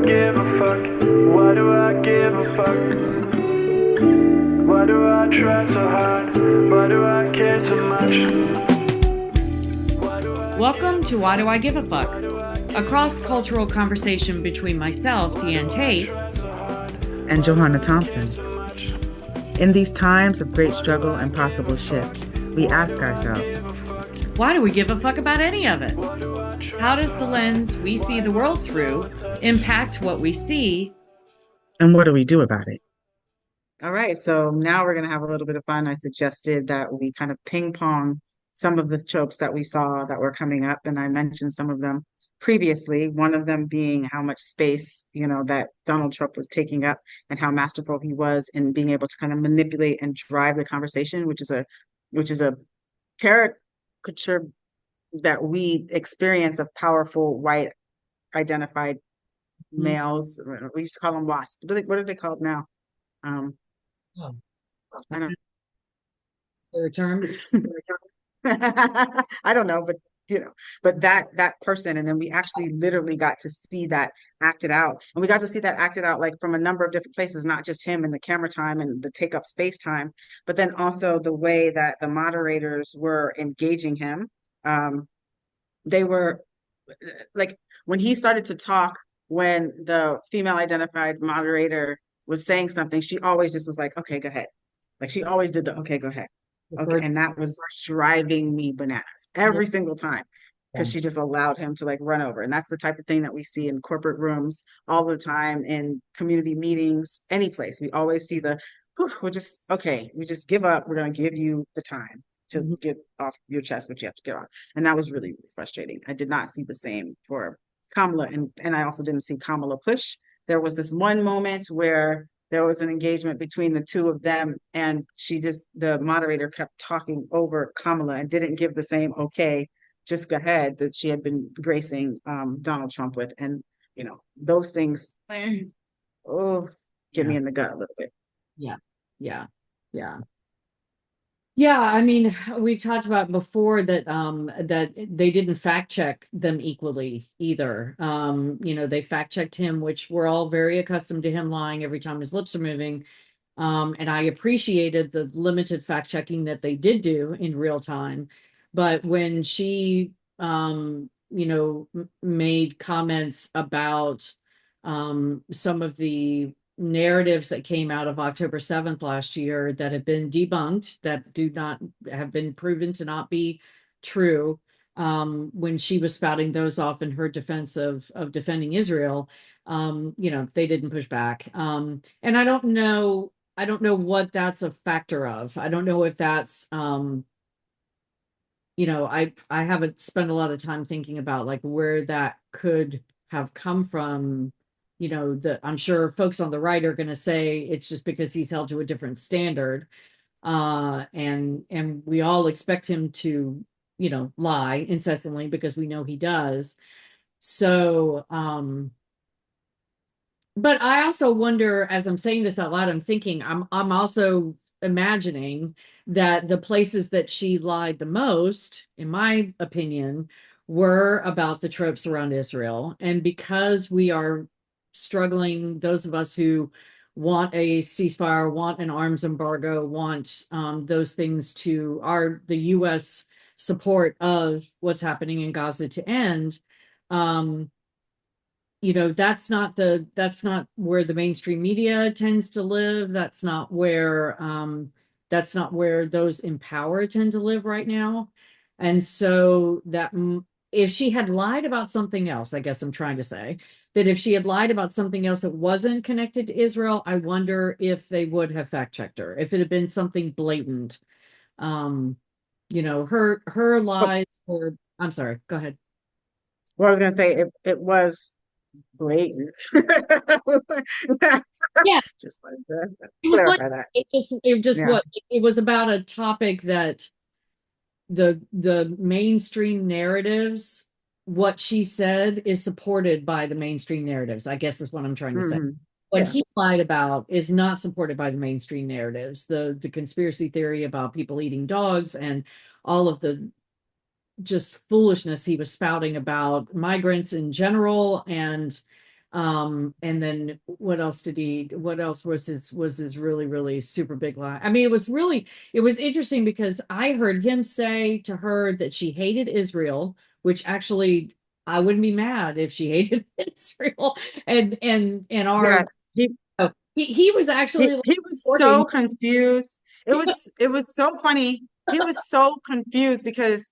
give a fuck? Why do I give a fuck? Why do I try so hard? Why do I care so much? Welcome to Why Do I Give a Fuck? A cross-cultural conversation between myself, Diane Tate, and Johanna Thompson. In these times of great struggle and possible shift, we ask ourselves, why do we give a fuck about any of it? How does the lens we see the world through impact what we see? And what do we do about it? All right, so now we're going to have a little bit of fun. I suggested that we kind of ping pong some of the tropes that we saw that were coming up, and I mentioned some of them previously, one of them being how much space, that Donald Trump was taking up and how masterful he was in being able to kind of manipulate and drive the conversation, which is a caricature that we experience of powerful white identified males. We used to call them WASP. What are they called now? Oh, I don't their term? I don't know, but that person, and then we actually literally got to see that acted out. And we got to see that acted out like from a number of different places, not just him and the camera time and the take up space time, but then also the way that the moderators were engaging him. They were like when he started to talk, when the female identified moderator was saying something, she always just was like, okay, go ahead. Like she always did the okay, go ahead. Okay. And that was driving me bananas every single time because she just allowed him to like run over. And that's the type of thing that we see in corporate rooms all the time, in community meetings, any place. We always see we're just, okay, we just give up. We're going to give you the time to get off your chest what you have to get off. And that was really, really frustrating. I did not see the same for Kamala. And I also didn't see Kamala push. There was this one moment where there was an engagement between the two of them, and the moderator kept talking over Kamala and didn't give the same okay, just go ahead, that she had been gracing Donald Trump with. And those things get me in the gut a little bit. Yeah, I mean, we've talked about before that that they didn't fact check them equally either. They fact checked him, which we're all very accustomed to him lying every time his lips are moving. And I appreciated the limited fact checking that they did do in real time. But when she made comments about some of the narratives that came out of October 7th last year that have been debunked, that do not have been proven to not be true, when she was spouting those off in her defense of defending Israel, they didn't push back. And I don't know what that's a factor of. I don't know if that's I haven't spent a lot of time thinking about like where that could have come from. I'm sure folks on the right are going to say it's just because he's held to a different standard. And we all expect him to, lie incessantly because we know he does. So, but I also wonder, as I'm saying this out loud, I'm thinking, I'm also imagining that the places that she lied the most, in my opinion, were about the tropes around Israel. And because we are struggling, those of us who want a ceasefire, want an arms embargo, want those things the U.S. support of what's happening in Gaza to end. That's not where the mainstream media tends to live. That's not where those in power tend to live right now. And so that if she had lied about something else, I guess I'm trying to say that if she had lied about something else that wasn't connected to Israel, I wonder if they would have fact checked her, if it had been something blatant. Her lies were, I'm sorry, go ahead. Well, I was going to say it was blatant. Yeah. Just wanted to clarify that. It was about a topic that the mainstream narratives, what she said is supported by the mainstream narratives, I guess is what I'm trying to say. What he lied about is not supported by the mainstream narratives. The conspiracy theory about people eating dogs and all of the just foolishness he was spouting about migrants in general and And then what else was his really, really super big lie? I mean, it was interesting because I heard him say to her that she hated Israel, which actually I wouldn't be mad if she hated Israel. And Yeah, our he oh, he was actually like he was so supporting. confused. It was so funny. He was so confused because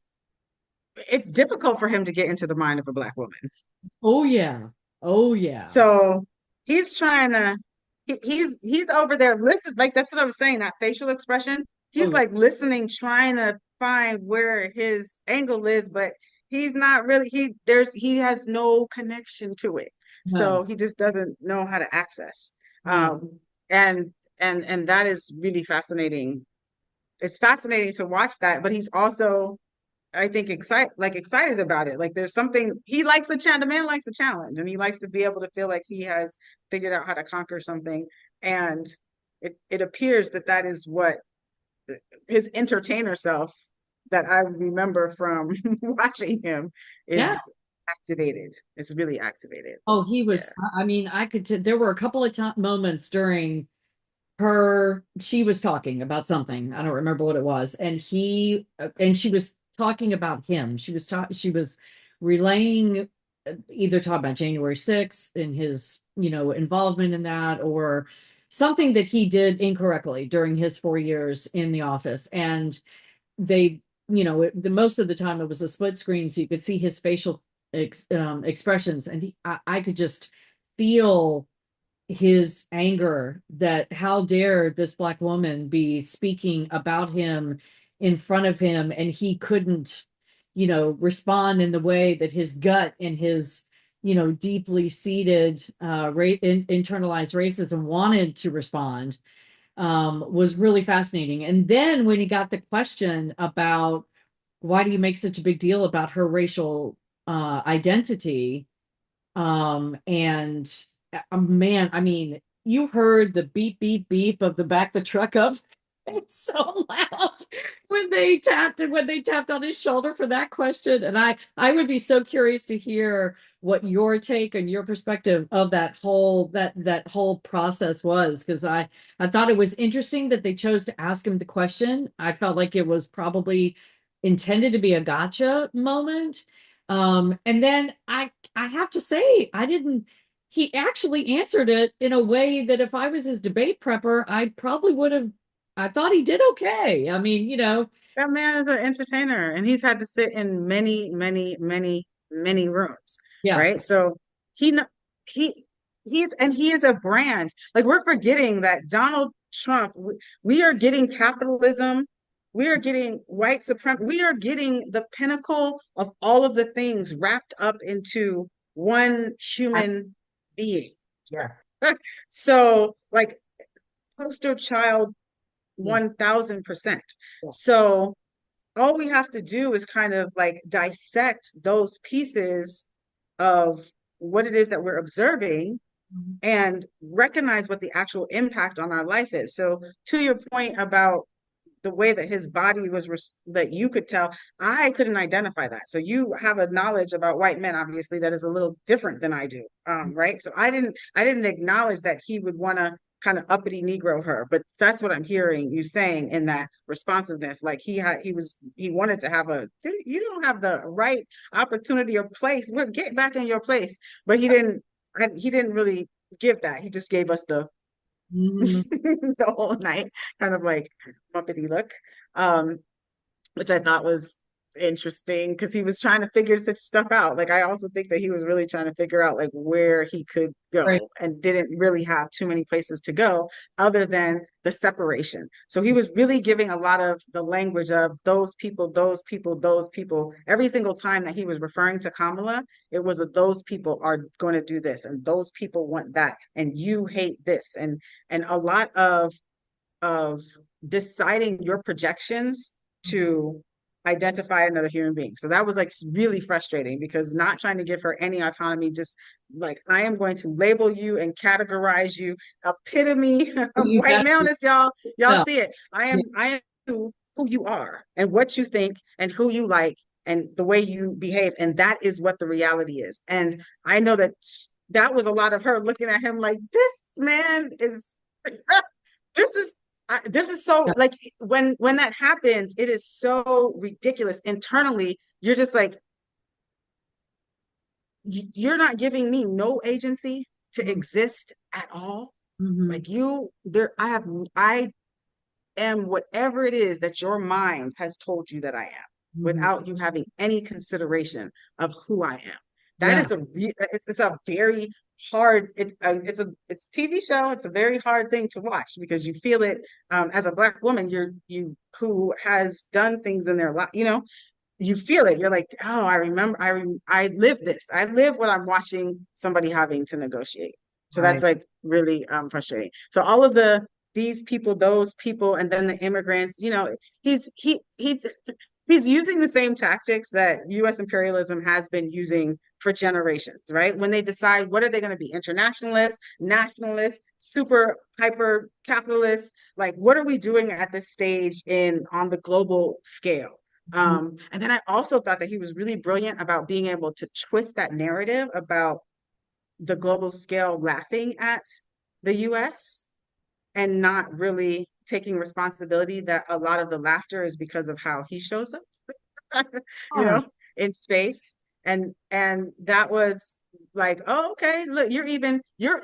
it's difficult for him to get into the mind of a Black woman. Oh yeah. Oh yeah. So he's trying to he's over there listening. Like that's what I was saying, that facial expression. Oh He's yeah. like listening, trying to find where his angle is, but he's not really he has no connection to it. No, So he just doesn't know how to access. no. And and that is really fascinating. It's fascinating to watch that, but he's also I think excited about it. Like there's something he likes the man likes a challenge and he likes to be able to feel like he has figured out how to conquer something. And it appears that that is what his entertainer self that I remember from watching him Yeah. is activated. It's really activated. Oh, he Yeah. was, I mean, there were a couple of moments during she was talking about something. I don't remember what it was. And she was talking about him. She was relaying either talking about January 6th and his, involvement in that or something that he did incorrectly during his 4 years in the office. And they, the most of the time it was a split screen, so you could see his facial expressions. And I could just feel his anger that how dare this Black woman be speaking about him in front of him and he couldn't respond in the way that his gut and his deeply seated internalized racism wanted to respond. Was really fascinating. And then when he got the question about why do you make such a big deal about her racial identity, and man, I mean, you heard the beep, beep, beep of the back the truck up. It's so loud when they tapped on his shoulder for that question. And I would be so curious to hear what your take and your perspective of that whole process was, because I thought it was interesting that they chose to ask him the question. I felt like it was probably intended to be a gotcha moment. And then I have to say, he actually answered it in a way that if I was his debate prepper, I probably would have, I thought he did okay. I mean, That man is an entertainer and he's had to sit in many, many, many, many rooms, yeah. right? So he kn- he he is a brand. Like we're forgetting that Donald Trump, we are getting capitalism, we are getting white supremacy, we are getting the pinnacle of all of the things wrapped up into one human being. Yeah. So like poster child 1000%. So all we have to do is kind of like dissect those pieces of what it is that we're observing and recognize what the actual impact on our life is. So to your point about the way that his body was that you could tell, I couldn't identify that. So you have a knowledge about white men obviously that is a little different than I do, right? So I didn't acknowledge that he would want to kind of uppity negro her, but that's what I'm hearing you saying in that responsiveness. Like he wanted to have you don't have the right opportunity or place, but get back in your place. But he didn't really give that. He just gave us the Mhm. the whole night, kind of like Muppety look, um, which I thought was interesting because he was trying to figure such stuff out. Like I also think that he was really trying to figure out like where he could Right. go and didn't really have too many places to go other than the separation. So he was really giving a lot of the language of those people, those people, those people. Every single time that he was referring to Kamala, it was that those people are going to do this and those people want that and you hate this and a lot of deciding your projections to identify another human being. So that was like really frustrating because not trying to give her any autonomy, just like I am going to label you and categorize you, epitome of You white got maleness, y'all. Y'all yeah. see it. I am who you are and what you think and who you like and the way you behave. And that is what the reality is. And I know that that was a lot of her looking at him like, this man is, this is, this is so like when that happens, it is so ridiculous. Internally, you're just like, you're not giving me no agency to exist at all. Mhm. Like you, there, I am whatever it is that your mind has told you that I am, Mhm. without you having any consideration of who I am. That Yeah. is it's a very hard, it's a TV show. It's a very hard thing to watch because you feel it, as a Black woman, you who has done things in their life, you feel it. You're like, oh, I remember, I live this. I live what I'm watching somebody having to negotiate. So that's Right. like really frustrating. So all of these people, those people, and then the immigrants, he's using the same tactics that US imperialism has been using for generations, right? When they decide what are they going to be, internationalists, nationalists, super hyper capitalists, like what are we doing at this stage in on the global scale? Mhm. And then I also thought that he was really brilliant about being able to twist that narrative about the global scale laughing at the US and not really taking responsibility that a lot of the laughter is because of how he shows up, you Huh. know, in space. And that was like, oh, okay, look, you're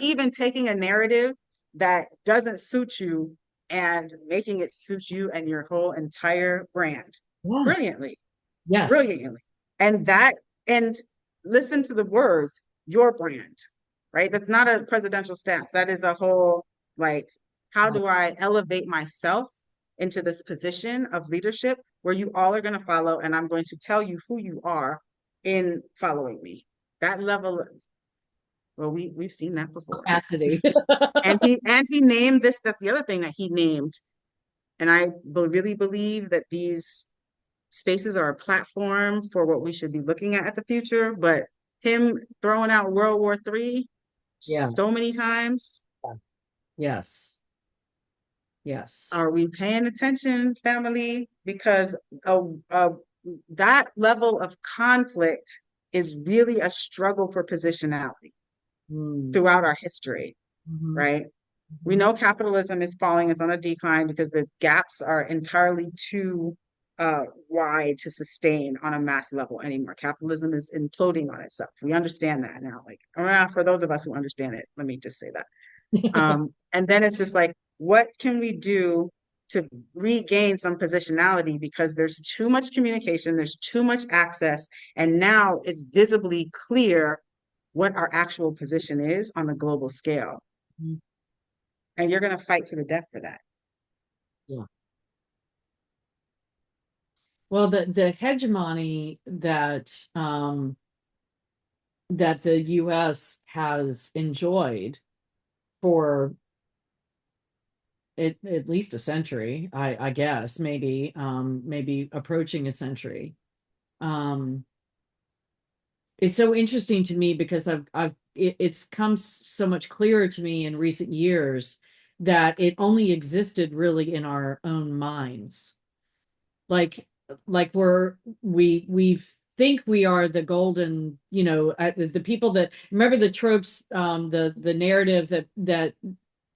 even taking a narrative that doesn't suit you and making it suit you and your whole entire brand Yeah. brilliantly, Yes. brilliantly. And that, and listen to the words, your brand, right? That's not a presidential stance. That is a whole, like, how Right. do I elevate myself into this position of leadership where you all are going to follow and I'm going to tell you who you are in following me. That level, well, we've seen that before. Capacity. And he named this, that's the other thing that he named. And I really believe that these spaces are a platform for what we should be looking at the future. But him throwing out World War III Yeah. so many times, Yes. Yes. are we paying attention, family? Because that level of conflict is really a struggle for positionality Mm. throughout our history, Mhm. right? We Mhm. know capitalism is falling, it's on a decline because the gaps are entirely too wide to sustain on a mass level anymore. Capitalism is imploding on itself. We understand that now. Like, for those of us who understand it, let me just say that. And then it's just like, what can we do to regain some positionality because there's too much communication, there's too much access, and now it's visibly clear what our actual position is on a global scale. Mhm. And you're going to fight to the death for that. Yeah. Well, the hegemony that the US has enjoyed for at least a century, I guess, maybe approaching a century. Um, it's so interesting to me because it's come so much clearer to me in recent years that it only existed really in our own minds. Like like we think we are the golden, the people that remember the tropes, the narrative that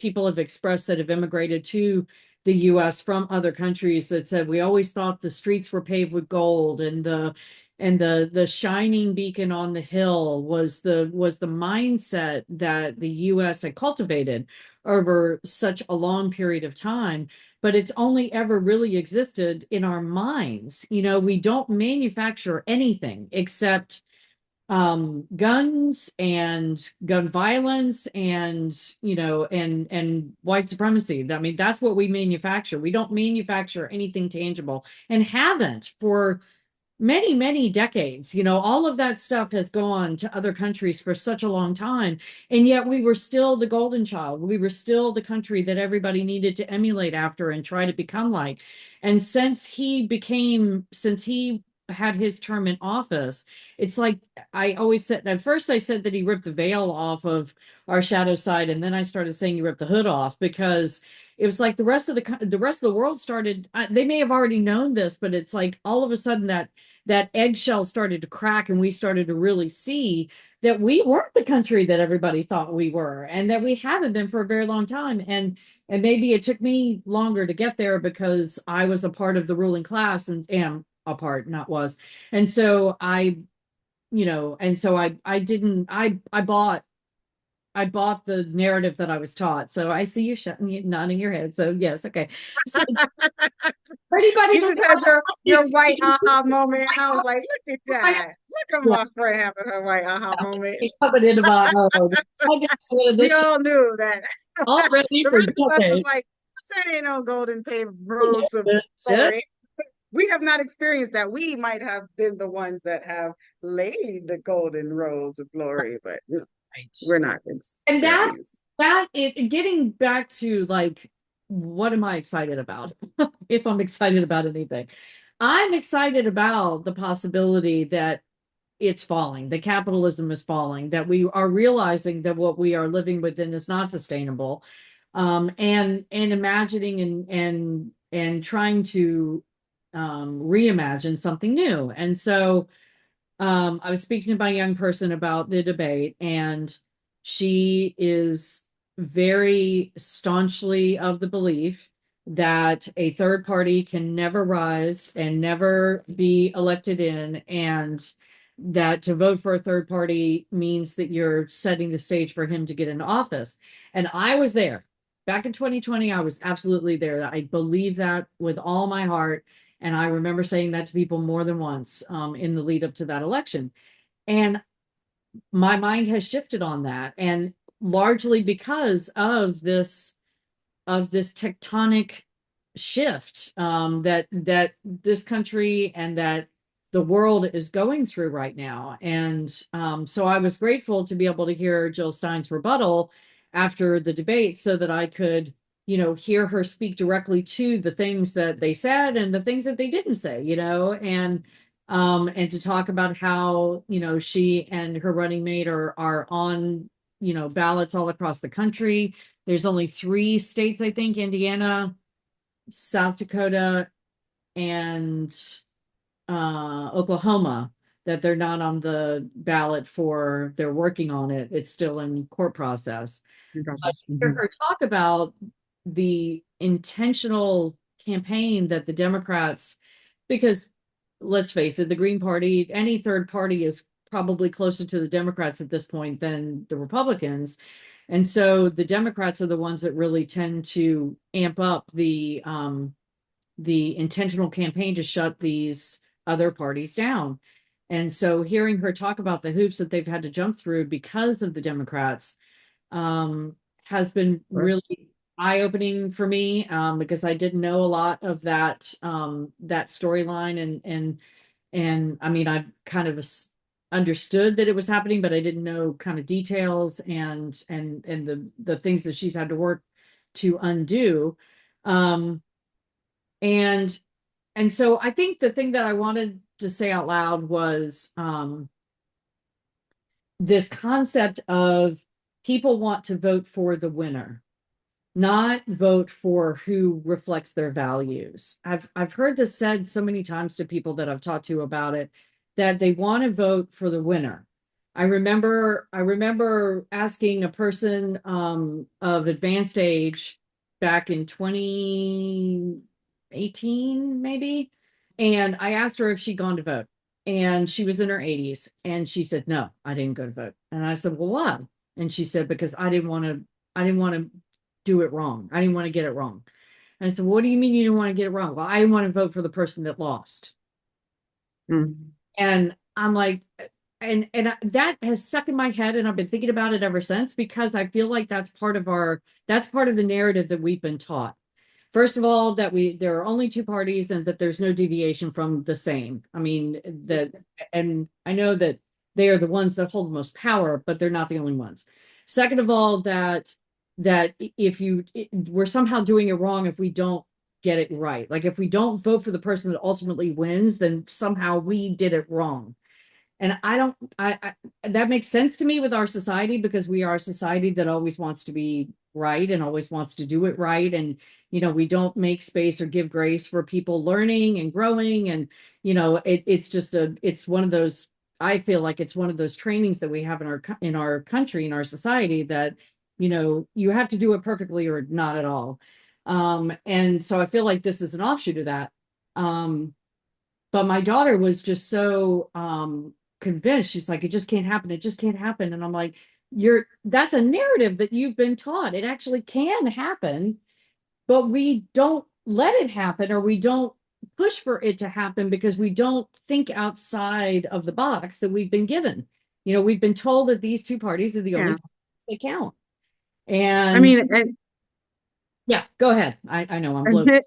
people have expressed that have immigrated to the US from other countries that said we always thought the streets were paved with gold and the shining beacon on the hill was the mindset that the US had cultivated over such a long period of time, but it's only ever really existed in our minds. We don't manufacture anything except guns and gun violence and and white supremacy. I mean, that's what we manufacture. We don't manufacture anything tangible and haven't for many, many decades. All of that stuff has gone to other countries for such a long time. And yet we were still the golden child. We were still the country that everybody needed to emulate after and try to become like. And since he had his term in office, it's like I always said at first I said that he ripped the veil off of our shadow side, and then I started saying he ripped the hood off because it was like the rest of the world started, they may have already known this, but it's like all of a sudden that eggshell started to crack and we started to really see that we weren't the country that everybody thought we were, and that we haven't been for a very long time. And maybe it took me longer to get there because I was a part of the ruling class and am a part, not was. And so I didn't, I bought the narrative that I was taught. So I see you nodding your head. So yes, okay. So for anybody You that's just had your white aha moment. like, I was like, look at that. Look at yeah, my friend having her white aha moment. it's coming into my own. I just said We this shit all knew that. already The for rest of us was decades. like, there ain't no golden paved roads of Shit. glory. We have not experienced that. We might have been the ones that have laid the golden roads of glory, but Right. we're not And experienced. getting back to like, what am I excited about? If I'm excited about anything, I'm excited about the possibility that it's falling, that capitalism is falling, that we are realizing that what we are living within is not sustainable, and imagining and trying to reimagine something new. And so I was speaking to my young person about the debate, and she is very staunchly of the belief that a third party can never rise and never be elected in, and that to vote for a third party means that you're setting the stage for him to get into office. And I was there back in 2020. I was absolutely there. I believe that with all my heart. And I remember saying that to people more than once in the lead up to that election. And my mind has shifted on that. And largely because of this tectonic shift that this country and that the world is going through right now. And so I was grateful to be able to hear Jill Stein's rebuttal after the debate so that I could, hear her speak directly to the things that they said and the things that they didn't say, and to talk about how, she and her running mate are on, ballots all across the country. There's only 3 states, I think, Indiana, South Dakota, and Oklahoma, that they're not on the ballot for. They're working on it. It's still in court process. But to hear her talk about the intentional campaign that the Democrats, because let's face it, the Green Party, any third party is probably closer to the Democrats at this point than the Republicans. And so the Democrats are the ones that really tend to amp up the intentional campaign to shut these other parties down. And so hearing her talk about the hoops that they've had to jump through because of the Democrats has been really eye-opening for me, because I didn't know a lot of that storyline, and I mean, I kind of understood that it was happening, but I didn't know kind of details and the things that she's had to work to undo. And so I think the thing that I wanted to say out loud was this concept of people want to vote for the winner, not vote for who reflects their values. I've heard this said so many times to people that I've talked to about it, that they want to vote for the winner. I remember asking a person of advanced age back in 2018, maybe, and I asked her if she'd gone to vote, and she was in her 80s, and she said, "No, I didn't go to vote." And I said, "Well, why?" And she said, "Because I didn't want to do it wrong. I didn't want to get it wrong." And I said, "What do you mean you didn't want to get it wrong?" "Well, I didn't want to vote for the person that lost." Mm. And I'm like, that has stuck in my head, and I've been thinking about it ever since, because I feel like that's part of the narrative that we've been taught. First of all, that there are only 2 parties and that there's no deviation from the same. I mean, and I know that they are the ones that hold the most power, but they're not the only ones. Second of all, that we're somehow doing it wrong if we don't get it right. Like if we don't vote for the person that ultimately wins, then somehow we did it wrong. And I don't, that makes sense to me with our society, because we are a society that always wants to be right and always wants to do it right. And, we don't make space or give grace for people learning and growing. And, it's just it's one of those, I feel like it's one of those trainings that we have in our country, in our society, that, you have to do it perfectly or not at all. And so I feel like this is an offshoot of that. But my daughter was just so convinced. She's like, it just can't happen. It just can't happen. And I'm like, that's a narrative that you've been taught. It actually can happen, but we don't let it happen, or we don't push for it to happen, because we don't think outside of the box that we've been given. We've been told that these two parties are the only Yeah. parties they count. I And mean, and yeah, go ahead. I know I'm and bloated.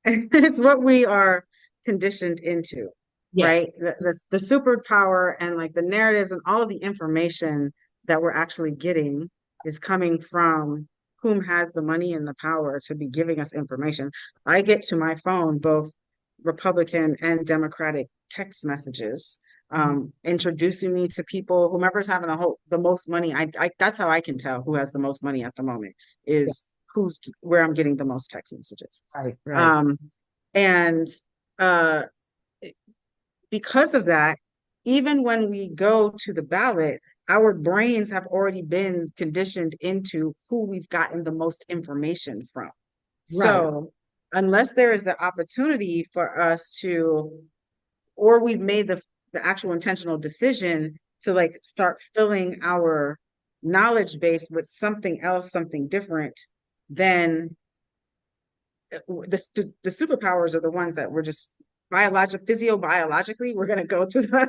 it's what we are conditioned into, Yes, right? The superpower and like the narratives and all of the information that we're actually getting is coming from whom has the money and the power to be giving us information. I get to my phone both Republican and Democratic text messages, introducing me to people, whomever's having the most money. That's how I can tell who has the most money at the moment, yeah, is who's where I'm getting the most text messages. right, right. Um, and uh, because of that, even when we go to the ballot, our brains have already been conditioned into who we've gotten the most information from. Right. So, unless there is the opportunity for us to, or we've made the actual intentional decision to like start filling our knowledge base with something else, something different, then the superpowers are the ones that we're just physiobiologically, we're going to go to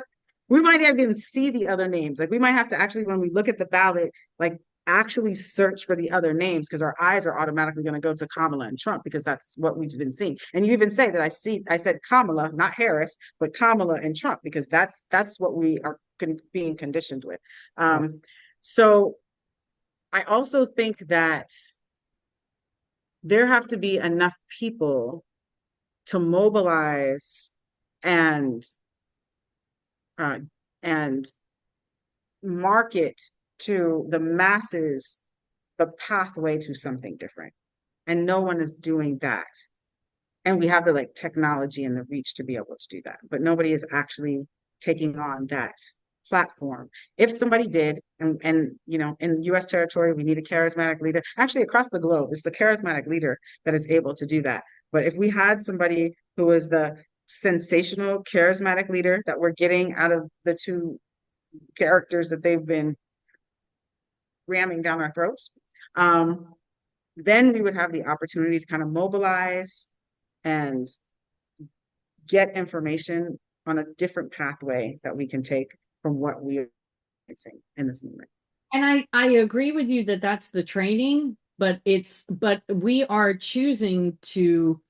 we might not even see the other names. Like we might have to actually, when we look at the ballot, like actually search for the other names, because our eyes are automatically going to go to Kamala and Trump, because that's what we've been seeing. And you even say that I said Kamala, not Harris, but Kamala and Trump, because that's what we are being conditioned with. Right. So I also think that there have to be enough people to mobilize and uh, and market to the masses the pathway to something different. And no one is doing that. And we have the like technology and the reach to be able to do that. But nobody is actually taking on that platform. If somebody did, and in US territory, we need a charismatic leader. Actually, across the globe, it's the charismatic leader that is able to do that. But if we had somebody who was the sensational, charismatic leader that we're getting out of the two characters that they've been ramming down our throats, then we would have the opportunity to kind of mobilize and get information on a different pathway that we can take from what we are facing in this moment. And I agree with you that that's the training, but we are choosing to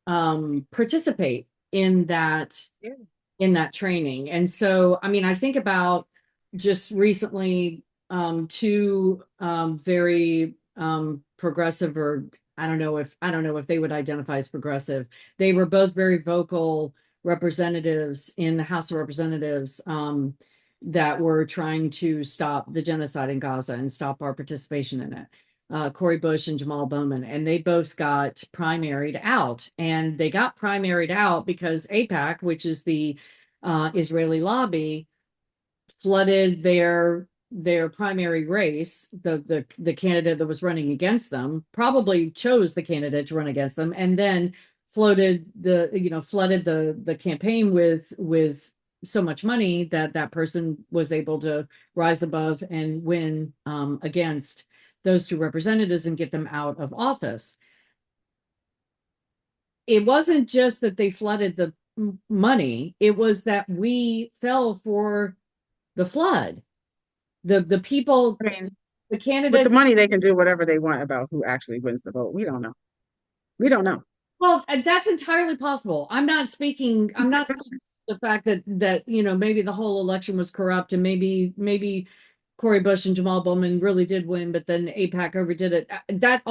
participate in that Yeah. training. And so, I mean, I think about just recently two very progressive, or I don't know if they would identify as progressive. They were both very vocal representatives in the House of Representatives, that were trying to stop the genocide in Gaza and stop our participation in it. Cori Bush and Jamal Bowman, and they both got primaried out. And they got primaried out because AIPAC, which is the Israeli lobby, flooded their primary race. The candidate that was running against them probably chose the candidate to run against them, and then flooded the campaign with so much money that that person was able to rise above and win against those two representatives and get them out of office. It wasn't just that they flooded the money, it was that we fell for the flood. The people, I mean, the with the candidates. money, they can do whatever they want about who actually wins the vote. We don't know. We don't know. Well, that's entirely possible. I'm not speaking to the fact that maybe the whole election was corrupt, and maybe Cori Bush and Jamal Bowman really did win, but then AIPAC overdid it. That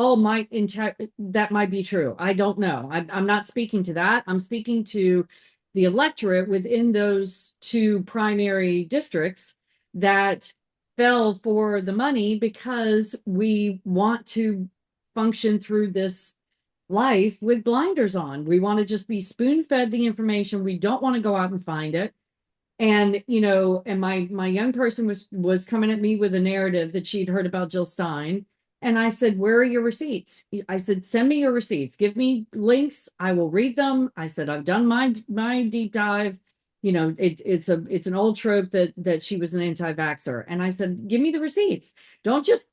might be true. I don't know. I'm not speaking to that. I'm speaking to the electorate within those two primary districts that fell for the money because we want to function through this life with blinders on. We want to just be spoon fed the information. We don't want to go out and find it. And and my young person was coming at me with a narrative that she'd heard about Jill Stein. And I said, where are your receipts? I said, send me your receipts, give me links, I will read them. I said, I've done my deep dive. It's an old trope that she was an anti-vaxxer. And I said, give me the receipts. Don't just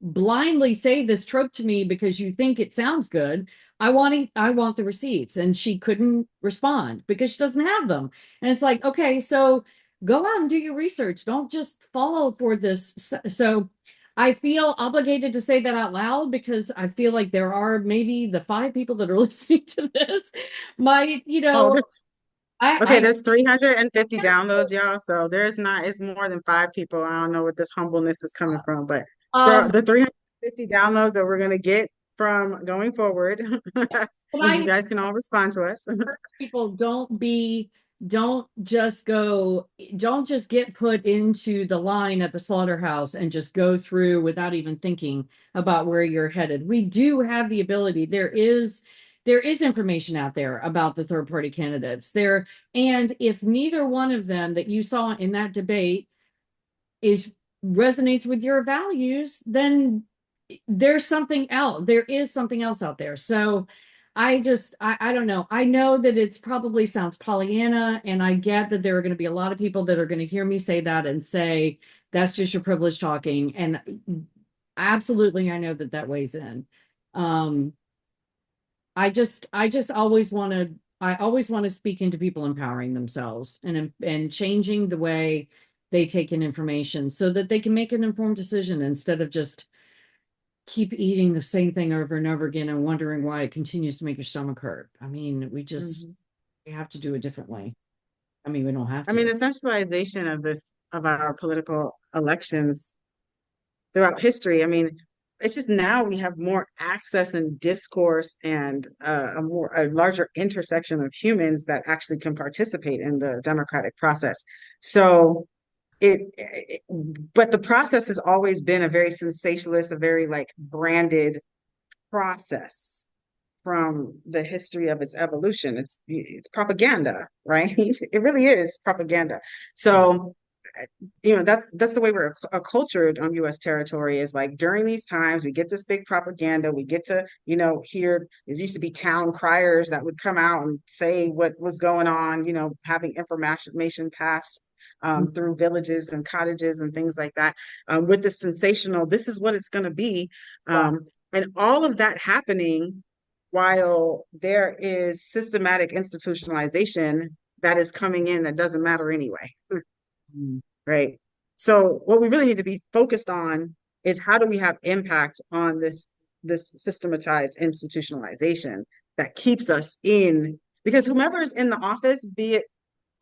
blindly say this trope to me because you think it sounds good. I want the receipts. And she couldn't respond because she doesn't have them. And it's like, okay, so go out and do your research. Don't just follow for this. So I feel obligated to say that out loud because I feel like there are maybe the 5 people that are listening to this might, Oh, I there's 350 downloads, y'all. So it's more than 5 people. I don't know what this humbleness is coming from, but for um the 350 downloads that we're gonna get from going forward, but you I guys can all respond to us. people don't just get put into the line at the slaughterhouse and just go through without even thinking about where you're headed. We do have the ability. There is information out there about the third party candidates there. And if neither one of them that you saw in that debate is resonates with your values, then there's something else. There is something else out there. So I don't know. I know that it's probably sounds Pollyanna, and I get that there are going to be a lot of people that are going to hear me say that and say that's just your privilege talking. And absolutely, I know that weighs in. Um, I just always want to speak into people empowering themselves and changing the way they take in information so that they can make an informed decision instead of just keep eating the same thing over and over again and wondering why it continues to make your stomach hurt. I mean, Mhm. we have to do it differently. I mean, we don't have I mean, to. the centralization of our political elections throughout history. I mean, it's just now we have more access and discourse and a larger intersection of humans that actually can participate in the democratic process. So it but the process has always been a very sensationalist, a very like branded process from the history of its evolution. It's propaganda, right? It really is propaganda. So that's the way we're accultured on U.S. territory is like during these times we get this big propaganda, we get to hear there used to be town criers that would come out and say what was going on, having information passed through villages and cottages and things like that, with the sensational this is what it's going to be, and all of that happening while there is systematic institutionalization that is coming in that doesn't matter anyway. Mm. Right? So what we really need to be focused on is how do we have impact on this systematized institutionalization that keeps us in, because whomever is in the office, be it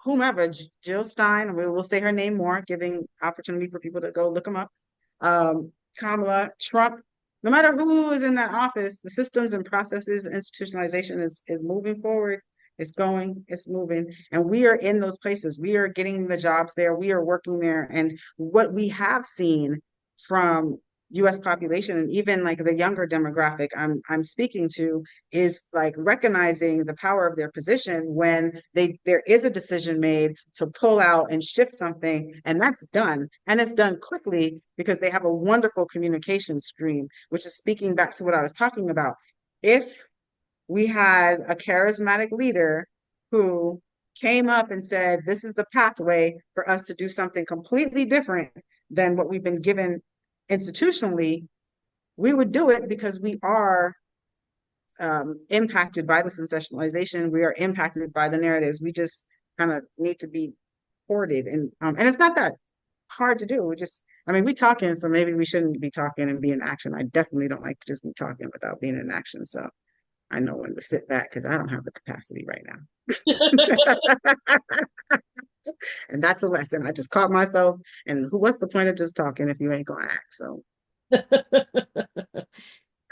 whomever, Jill Stein, we will say her name more, giving opportunity for people to go look them up. Kamala, Trump, no matter who is in that office, the systems and processes, institutionalization is moving forward. It's going, it's moving, and we are in those places. We are getting the jobs there. We are working there, and what we have seen from U.S. population and even like the younger demographic I'm speaking to is like recognizing the power of their position when there is a decision made to pull out and shift something, and that's done, and it's done quickly because they have a wonderful communication stream, which is speaking back to what I was talking about. If we had a charismatic leader who came up and said, this is the pathway for us to do something completely different than what we've been given institutionally, we would do it because we are impacted by the sensationalization. We are impacted by the narratives. We just kind of need to be ported. And it's not that hard to do. I mean, we talking, so maybe we shouldn't be talking and be in action. I definitely don't like to just be talking without being in action. So I know when to sit back because I don't have the capacity right now. And that's a lesson. I just caught myself. And what's the point of just talking if you ain't gonna act? So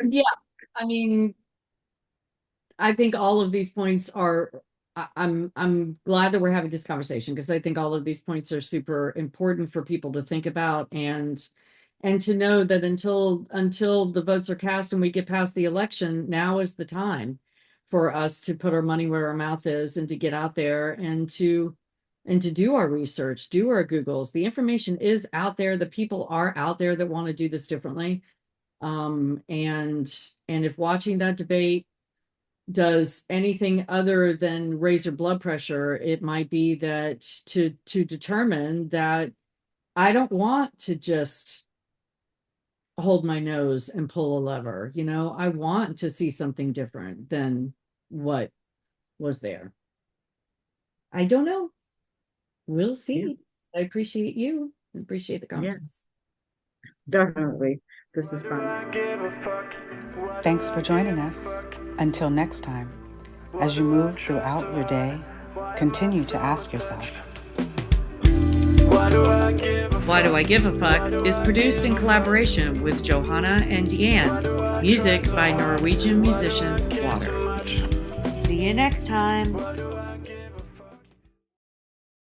Yeah, I mean, I think all of these points are I'm glad that we're having this conversation, because I think all of these points are super important for people to think about, and to know that until the votes are cast and we get past the election, now is the time for us to put our money where our mouth is, and to get out there and to do our research, do our Googles. The information is out there. The people are out there that want to do this differently. And if watching that debate does anything other than raise your blood pressure, it might be that to determine that I don't want to just hold my nose and pull a lever. I want to see something different than what was there. I don't know. We'll see. Yeah. I appreciate you. I appreciate the conversation. Yes, definitely. This is fun. I give a fuck. Thanks for joining us. Until next time, as you move throughout your day, continue to ask yourself, Why do I give a Why Do I Give a Fuck is produced in collaboration with Johanna and Diane. Music by Norwegian musician Water. See you next time.